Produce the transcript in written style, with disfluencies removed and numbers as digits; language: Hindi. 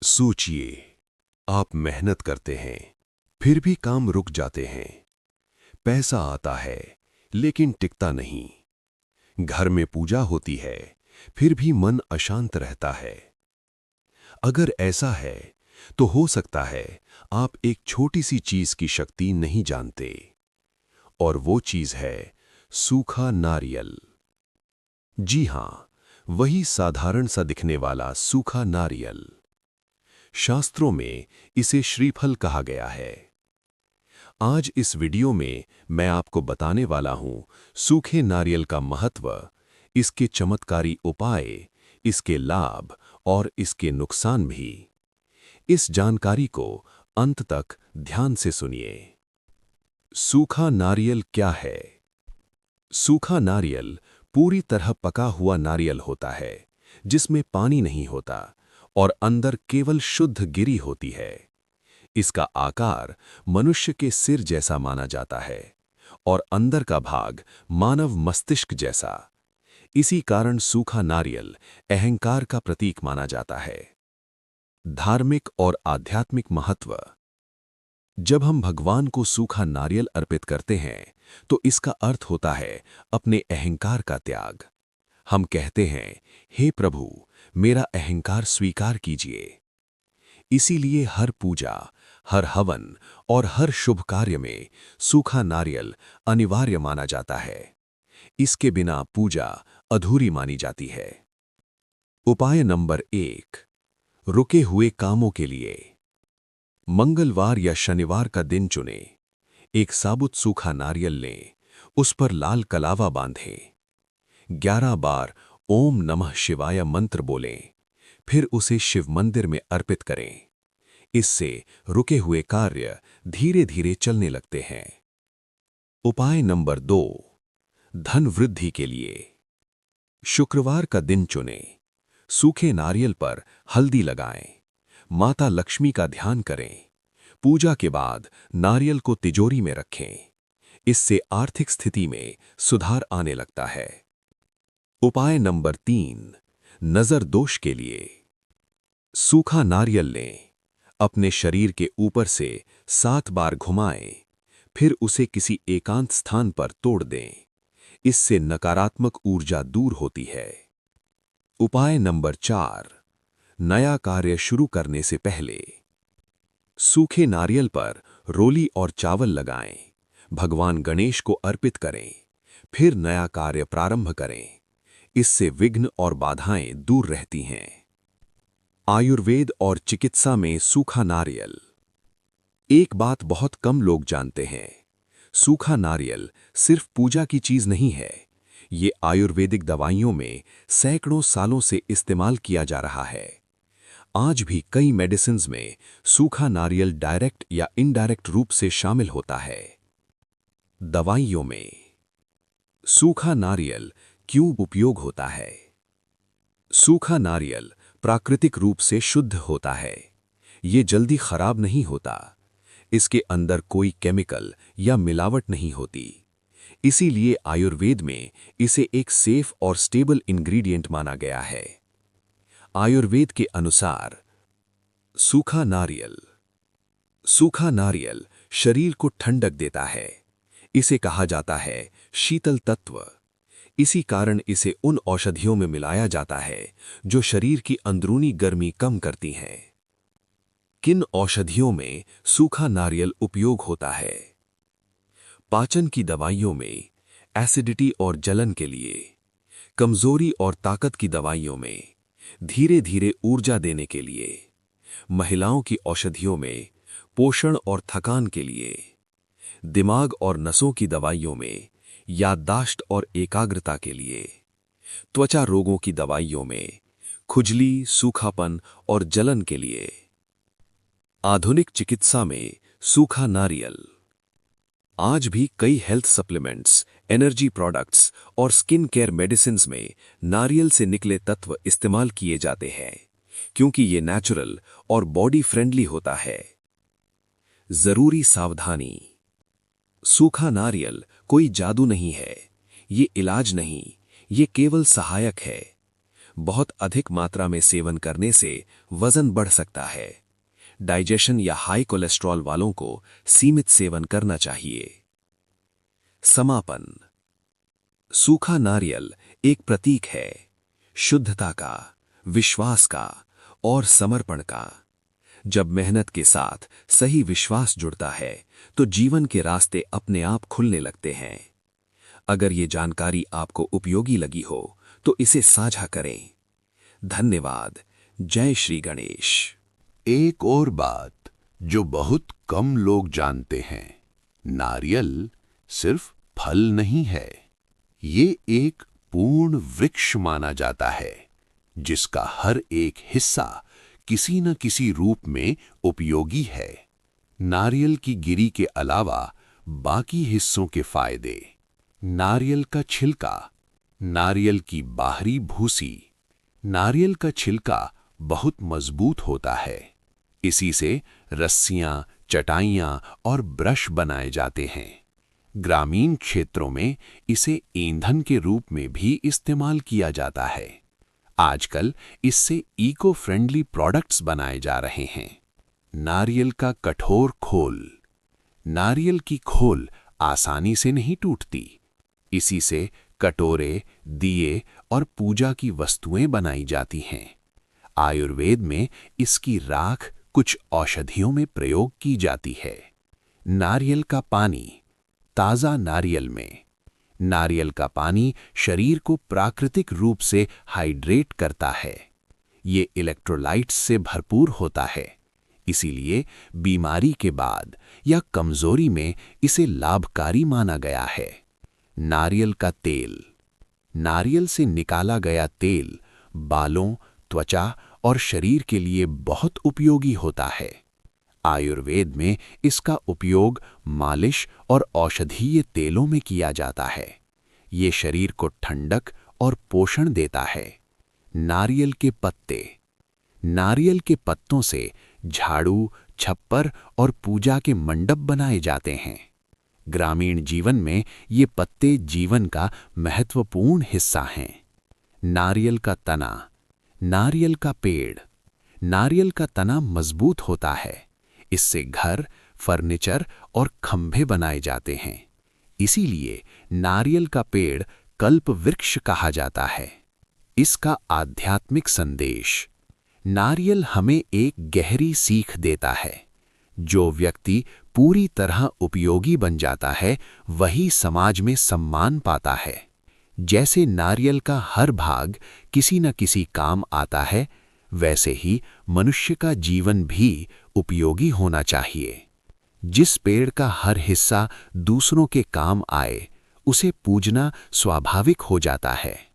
सोचिए, आप मेहनत करते हैं, फिर भी काम रुक जाते हैं। पैसा आता है, लेकिन टिकता नहीं। घर में पूजा होती है, फिर भी मन अशांत रहता है। अगर ऐसा है, तो हो सकता है आप एक छोटी सी चीज की शक्ति नहीं जानते। और वो चीज है सूखा नारियल। जी हां, वही साधारण सा दिखने वाला सूखा नारियल। शास्त्रों में इसे श्रीफल कहा गया है। आज इस वीडियो में मैं आपको बताने वाला हूं सूखे नारियल का महत्व, इसके चमत्कारी उपाय, इसके लाभ और इसके नुकसान भी। इस जानकारी को अंत तक ध्यान से सुनिए। सूखा नारियल क्या है? सूखा नारियल पूरी तरह पका हुआ नारियल होता है, जिसमें पानी नहीं होता और अंदर केवल शुद्ध गिरी होती है। इसका आकार मनुष्य के सिर जैसा माना जाता है और अंदर का भाग मानव मस्तिष्क जैसा। इसी कारण सूखा नारियल अहंकार का प्रतीक माना जाता है। धार्मिक और आध्यात्मिक महत्व। जब हम भगवान को सूखा नारियल अर्पित करते हैं, तो इसका अर्थ होता है अपने अहंकार का त्याग। हम कहते हैं, हे प्रभु, मेरा अहंकार स्वीकार कीजिए। इसीलिए हर पूजा, हर हवन और हर शुभ कार्य में सूखा नारियल अनिवार्य माना जाता है। इसके बिना पूजा अधूरी मानी जाती है। उपाय नंबर 1, रुके हुए कामों के लिए। मंगलवार या शनिवार का दिन चुनें। एक साबुत सूखा नारियल लें, उस पर लाल कलावा बांधें। 11 बार ओम नमः शिवाय मंत्र बोलें, फिर उसे शिव मंदिर में अर्पित करें। इससे रुके हुए कार्य धीरे धीरे चलने लगते हैं। उपाय नंबर 2, धन वृद्धि के लिए। शुक्रवार का दिन चुनें। सूखे नारियल पर हल्दी लगाएं। माता लक्ष्मी का ध्यान करें। पूजा के बाद नारियल को तिजोरी में रखें। इससे आर्थिक स्थिति में सुधार आने लगता है। उपाय नंबर 3, नजर दोष के लिए। सूखा नारियल लें, अपने शरीर के ऊपर से 7 बार घुमाएं, फिर उसे किसी एकांत स्थान पर तोड़ दें। इससे नकारात्मक ऊर्जा दूर होती है। उपाय नंबर 4, नया कार्य शुरू करने से पहले। सूखे नारियल पर रोली और चावल लगाएं, भगवान गणेश को अर्पित करें, फिर नया कार्य प्रारंभ करें। इससे विघ्न और बाधाएं दूर रहती हैं। आयुर्वेद और चिकित्सा में सूखा नारियल। एक बात बहुत कम लोग जानते हैं, सूखा नारियल सिर्फ पूजा की चीज नहीं है। ये आयुर्वेदिक दवाइयों में सैकड़ों सालों से इस्तेमाल किया जा रहा है। आज भी कई मेडिसिन्स में सूखा नारियल डायरेक्ट या इनडायरेक्ट रूप से शामिल होता है। दवाइयों में सूखा नारियल क्यों उपयोग होता है? सूखा नारियल प्राकृतिक रूप से शुद्ध होता है। ये जल्दी खराब नहीं होता। इसके अंदर कोई केमिकल या मिलावट नहीं होती। इसीलिए आयुर्वेद में इसे एक सेफ और स्टेबल इंग्रेडिएंट माना गया है। आयुर्वेद के अनुसार सूखा नारियल शरीर को ठंडक देता है। इसे कहा जाता है शीतल तत्व। इसी कारण इसे उन औषधियों में मिलाया जाता है जो शरीर की अंदरूनी गर्मी कम करती हैं। किन औषधियों में सूखा नारियल उपयोग होता है? पाचन की दवाइयों में, एसिडिटी और जलन के लिए, कमजोरी और ताकत की दवाइयों में, धीरे धीरे ऊर्जा देने के लिए, महिलाओं की औषधियों में, पोषण और थकान के लिए, दिमाग और नसों की दवाइयों में, याददाश्त और एकाग्रता के लिए, त्वचा रोगों की दवाइयों में, खुजली, सूखापन और जलन के लिए। आधुनिक चिकित्सा में सूखा नारियल। आज भी कई हेल्थ सप्लीमेंट्स, एनर्जी प्रोडक्ट्स और स्किन केयर मेडिसिन्स में नारियल से निकले तत्व इस्तेमाल किए जाते हैं, क्योंकि ये नेचुरल और बॉडी फ्रेंडली होता है। जरूरी सावधानी। सूखा नारियल कोई जादू नहीं है, ये इलाज नहीं, ये केवल सहायक है। बहुत अधिक मात्रा में सेवन करने से वजन बढ़ सकता है। डाइजेशन या हाई कोलेस्ट्रॉल वालों को सीमित सेवन करना चाहिए। समापन। सूखा नारियल एक प्रतीक है शुद्धता का, विश्वास का और समर्पण का। जब मेहनत के साथ सही विश्वास जुड़ता है तो जीवन के रास्ते अपने आप खुलने लगते हैं। अगर ये जानकारी आपको उपयोगी लगी हो तो इसे साझा करें। धन्यवाद। जय श्री गणेश। एक और बात जो बहुत कम लोग जानते हैं, नारियल सिर्फ फल नहीं है, ये एक पूर्ण वृक्ष माना जाता है जिसका हर एक हिस्सा किसी न किसी रूप में उपयोगी है। नारियल की गिरी के अलावा बाकी हिस्सों के फायदे: नारियल का छिलका, नारियल की बाहरी भूसी। नारियल का छिलका बहुत मजबूत होता है, इसी से रस्सियां, चटाइयां और ब्रश बनाए जाते हैं। ग्रामीण क्षेत्रों में इसे ईंधन के रूप में भी इस्तेमाल किया जाता है। आजकल इससे इको फ्रेंडली प्रोडक्ट्स बनाए जा रहे हैं। नारियल का कठोर खोल। नारियल की खोल आसानी से नहीं टूटती, इसी से कटोरे, दिए और पूजा की वस्तुएं बनाई जाती हैं। आयुर्वेद में इसकी राख कुछ औषधियों में प्रयोग की जाती है। नारियल का पानी। ताज़ा नारियल में नारियल का पानी शरीर को प्राकृतिक रूप से हाइड्रेट करता है। ये इलेक्ट्रोलाइट्स से भरपूर होता है, इसीलिए बीमारी के बाद या कमजोरी में इसे लाभकारी माना गया है। नारियल का तेल। नारियल से निकाला गया तेल बालों, त्वचा और शरीर के लिए बहुत उपयोगी होता है। आयुर्वेद में इसका उपयोग मालिश और औषधीय तेलों में किया जाता है। ये शरीर को ठंडक और पोषण देता है। नारियल के पत्ते। नारियल के पत्तों से झाड़ू, छप्पर और पूजा के मंडप बनाए जाते हैं। ग्रामीण जीवन में ये पत्ते जीवन का महत्वपूर्ण हिस्सा हैं। नारियल का तना। नारियल का पेड़। नारियल का तना मजबूत होता है, इससे घर, फर्नीचर और खंभे बनाए जाते हैं। इसीलिए नारियल का पेड़ कल्प वृक्ष कहा जाता है। इसका आध्यात्मिक संदेश। नारियल हमें एक गहरी सीख देता है, जो व्यक्ति पूरी तरह उपयोगी बन जाता है वही समाज में सम्मान पाता है। जैसे नारियल का हर भाग किसी न किसी काम आता है, वैसे ही मनुष्य का जीवन भी उपयोगी होना चाहिए। जिस पेड़ का हर हिस्सा दूसरों के काम आए, उसे पूजना स्वाभाविक हो जाता है।